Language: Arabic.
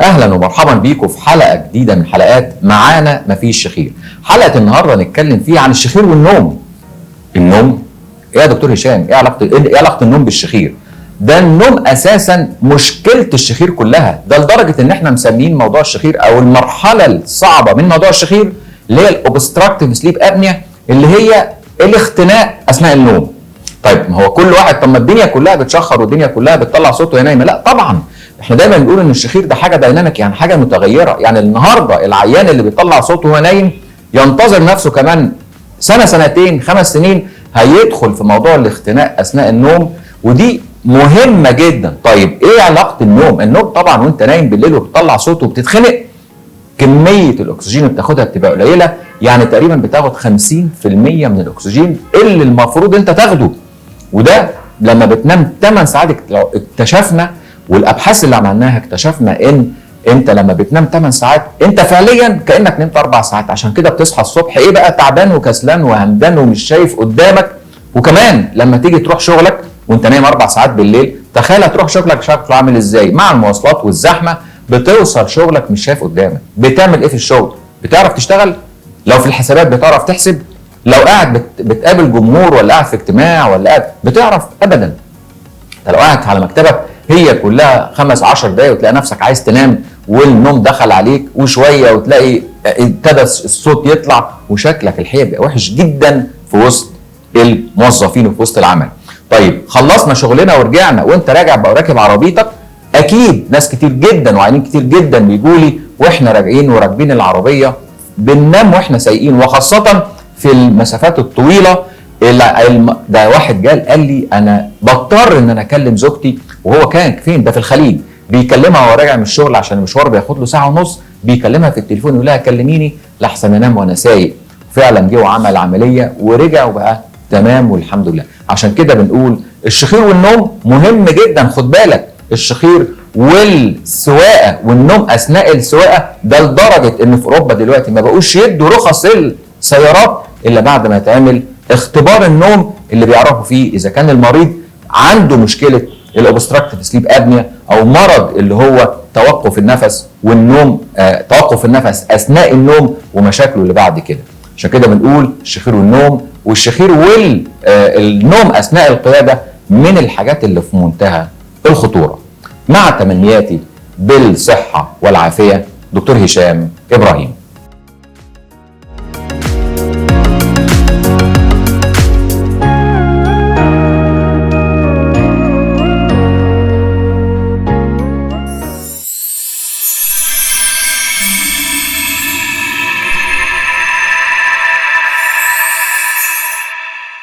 اهلا ومرحبا بيكم في حلقه جديده من حلقات معانا مفيش شخير. حلقه النهارده نتكلم فيها عن الشخير والنوم. النوم ايه يا دكتور هشام؟ ايه علاقه النوم بالشخير؟ ده النوم اساسا مشكله الشخير كلها، ده لدرجه ان احنا مسميين موضوع الشخير او المرحله الصعبه من موضوع الشخير اللي هي الاوبستراكتيف سليب ابنيا، اللي هي الاختناق اثناء النوم. طيب ما هو كل واحد، طب ما الدنيا كلها بتشخر والدنيا كلها بتطلع صوت وهي نايمه؟ لا طبعا، احنا دايما بنقول ان الشخير ده حاجه دايناميك، يعني حاجه متغيره. يعني النهارده العيان اللي بيطلع صوت وهو نايم ينتظر نفسه كمان سنه سنتين 5 سنين هيدخل في موضوع الاختناق اثناء النوم، ودي مهمه جدا. طيب ايه علاقه النوم؟ النوم طبعا وانت نايم بالليل وبتطلع صوت وبتتخنق، كميه الاكسجين اللي بتاخدها بتبقى قليله، يعني تقريبا بتاخد 50% من الاكسجين اللي المفروض انت تاخده. وده لما بتنام 8 ساعات لو اكتشفنا، والابحاث اللي عملناها اكتشفنا ان انت لما بتنام 8 ساعات انت فعليا كانك نمت 4 ساعات. عشان كده بتصحى الصبح ايه بقى؟ تعبان وكسلان وهمدان ومش شايف قدامك. وكمان لما تيجي تروح شغلك وانت نايم 4 ساعات بالليل، تخيل هتروح شغلك شكله عامل ازاي مع المواصلات والزحمه. بتوصل شغلك مش شايف قدامك. بتعمل ايه في الشغل؟ بتعرف تشتغل؟ لو في الحسابات بتعرف تحسب؟ لو قاعد بتقابل جمهور ولا قاعد في اجتماع ولا قاعد بتعرف؟ ابدا. انت لو قاعد على مكتبك هي كلها 15 دقايق وتلاقي نفسك عايز تنام والنوم دخل عليك، وشويه وتلاقي ابتدى الصوت يطلع وشكلك الحقيقه بيبقى وحش جدا في وسط الموظفين وفي وسط العمل. طيب خلصنا شغلنا ورجعنا وانت راجع بقى راكب عربيتك، اكيد ناس كتير جدا وعيانين كتير جدا بيجوا لي واحنا راجعين وراكبين العربيه بننام واحنا سايقين، وخاصه في المسافات الطويله. ده واحد قال لي انا بضطر ان انا اكلم زوجتي، وهو كان فين؟ ده في الخليج، بيكلمها وهو راجع من الشغل عشان المشوار بياخد له ساعه ونص، بيكلمها في التليفون يقول لها كلميني لحسن انام وانا سايق. فعلا جه وعمل عمليه ورجع وبقى تمام والحمد لله. عشان كده بنقول الشخير والنوم مهم جدا. خد بالك، الشخير والسواقه والنوم اثناء السواقه، ده لدرجه ان في اوروبا دلوقتي ما بقوش يدوا رخص السيارات الا بعد ما يتعمل اختبار النوم اللي بيعرفوا فيه اذا كان المريض عنده مشكله الاوبستراكتيف سليب ابنيا او مرض اللي هو توقف النفس والنوم، توقف النفس اثناء النوم ومشاكله اللي بعد كده. عشان كده بنقول الشخير والنوم، والشخير والنوم اثناء القياده من الحاجات اللي في منتهى الخطوره. مع تمنياتي بالصحه والعافيه، دكتور هشام ابراهيم.